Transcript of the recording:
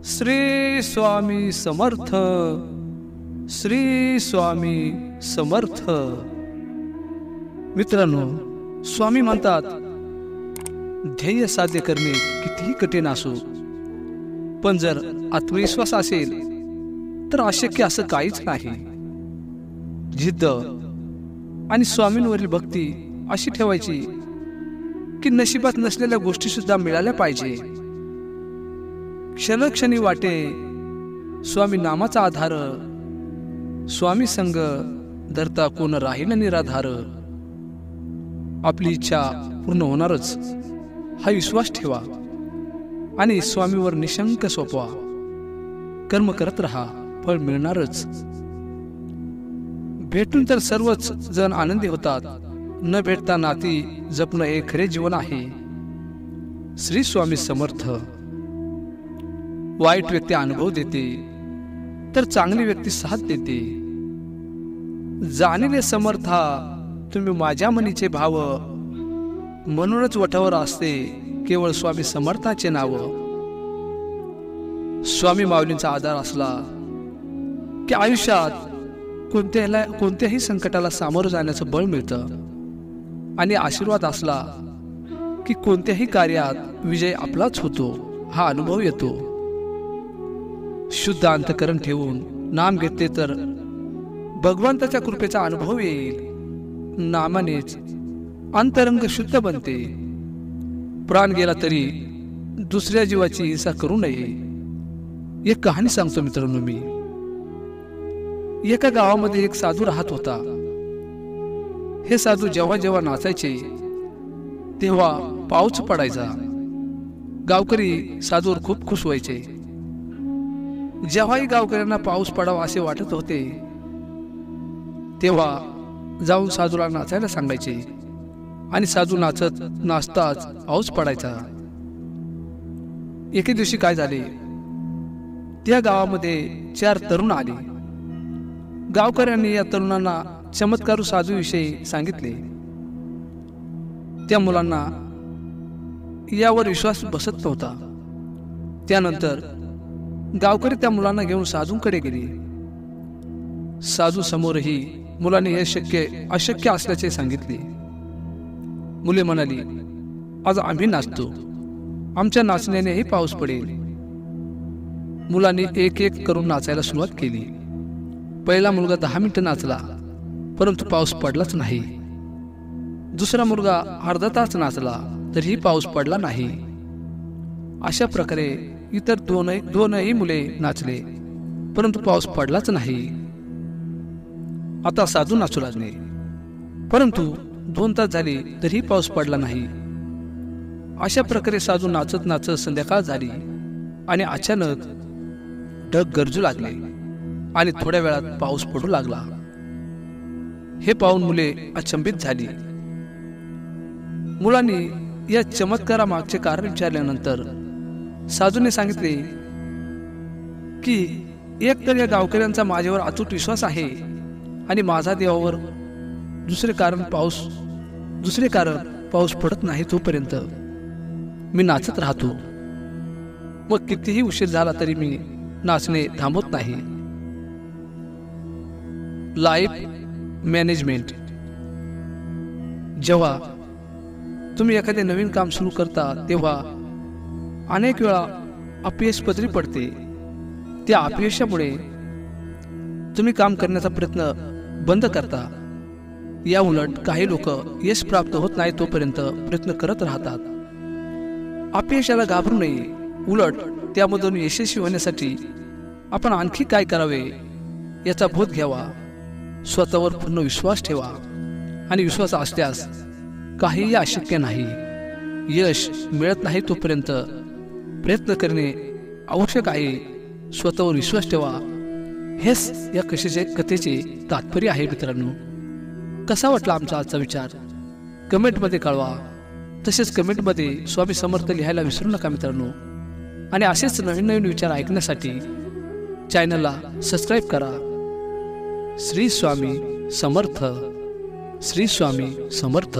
श्री स्वामी समर्थ, श्री स्वामी समर्थ. मित्रांनो, स्वामी म्हणतात, ध्येय साध्य करणे कितीही कठीण असो, पण जर आत्मविश्वास असेल तर अशक्य असं काहीच नाही. जिद्द आणि स्वामींवरील भक्ती अशी ठेवायची की नशिबात नसलेल्या गोष्टी सुद्धा मिळाल्या पाहिजे. क्षणक्षणी वाटे स्वामी नामाचा आधार, स्वामी संग धरता कोण राहील निराधार. आपली इच्छा पूर्ण होणारच हा विश्वास ठेवा आणि स्वामीवर निशंक सोपवा. कर्म करत राहा, फळ मिळणारच. भेटून तर सर्वच जण आनंदी होतात, न भेटता नाती जपणं हे खरे जीवन आहे. श्री स्वामी समर्थ. वाईट व्यक्ती अनुभव देते तर चांगली व्यक्ती साथ देते. जाणीले समर्था तुम्ही माझ्या मनीचे भाव, म्हणूनच वठावर असते केवळ स्वामी समर्थाचे नाव. स्वामी माऊलींचा आधार असला की आयुष्यात कोणत्याही संकटाला सामोरं जाण्याचं बळ मिळतं, आणि आशीर्वाद असला की कोणत्याही कार्यात विजय आपलाच होतो हा अनुभव येतो. शुद्ध अंतःकरण ठेवून नाम घेतले तर भगवंताच्या कृपेचा अनुभव येईल. नामानेच अंतरंग शुद्ध बनते. प्राण गेला तरी दुसऱ्या जीवाची हिंसा करू नये. एक कहाणी सांगतो मित्रांनो मी. एका गावामध्ये एक साधू राहत होता. हे साधू जेव्हा जेव्हा नाचायचे तेव्हा पाऊस पडायचा. गावकरी साधूवर खूप खुश व्हायचे. जेव्हाही गावकऱ्यांना पाऊस पडावा असे वाटत होते तेव्हा जाऊन साधूला नाचायला सांगायचे, आणि साधू नाचताच पाऊस पडायचा. एके दिवशी काय झाले, त्या गावामध्ये 4 तरुण आले. गावकऱ्यांनी या तरुणांना चमत्कारू साधूविषयी सांगितले. त्या मुलांना यावर विश्वास बसत नव्हता. त्यानंतर गावकरी त्या मुलांना घेऊन साधूंकडे गेले. साधू समोरही मुलांनी हे अशक्य असल्याचे सांगितले. मुले म्हणाली, आज आम्ही नाचतो, आमच्या नाचण्यानेही पाऊस पडेल. मुलांनी एक एक करून नाचायला सुरुवात केली. पहिला मुलगा 10 मिनिटं नाचला, परंतु पाऊस पडलाच नाही. दुसरा मुलगा अर्धा तास नाचला तरीही पाऊस पडला नाही. अशा प्रकारे इतर दोनही मुले नाचले, परंतु पाऊस पडलाच नाही. आता साधू नाचू लागले, परंतु 2 तास झाले तरीही पाऊस पडला नाही. अशा प्रकारे साधू नाचत नाचत संध्याकाळ झाली, आणि अचानक ढग गरजू लागले आणि थोड्या वेळात पाऊस पडू लागला. हे पाहून मुले अचंबित झाली. मुलांनी या चमत्कारामागचे कारण विचारल्यानंतर साधूने सांगितले की एक तर या गावकऱ्यांचा माझ्यावर अतूट विश्वास आहे, आणि माझा देवावर दुसरे कारण पाऊस पडत नाही तोपर्यंत मी नाचत राहतो. मग कितीही उशीर झाला तरी मी नाचणे थांबवत नाही. Life management. जेव्हा तुम्ही एखादे नवीन काम सुरू करता तेव्हा अनेक वेळा अपयश पदरी पडते. त्या अपयशामुळे तुम्ही काम करण्याचा प्रयत्न बंद करता. या उलट काही लोक यश प्राप्त होत नाही तोपर्यंत प्रयत्न करत राहतात. अपयशाला घाबरू नये, उलट त्यामधून यशस्वी होण्यासाठी आपण आणखी काय करावे याचा बोध घ्यावा. स्वतःवर पूर्ण विश्वास ठेवा, आणि विश्वास असल्यास काहीही अशक्य नाही. यश मिळत नाही तोपर्यंत प्रयत्न करणे आवश्यक आहे. स्वतःवर विश्वास ठेवा. हेच या कथेचे तात्पर्य आहे. मित्रांनो, कसा वाटला आमचा आजचा विचार कमेंटमध्ये कळवा. तसेच कमेंटमध्ये स्वामी समर्थ लिहायला विसरू नका मित्रांनो. आणि असेच नवीन नवीन विचार ऐकण्यासाठी चॅनलला सबस्क्राईब करा. श्री स्वामी समर्थ. श्री स्वामी समर्थ.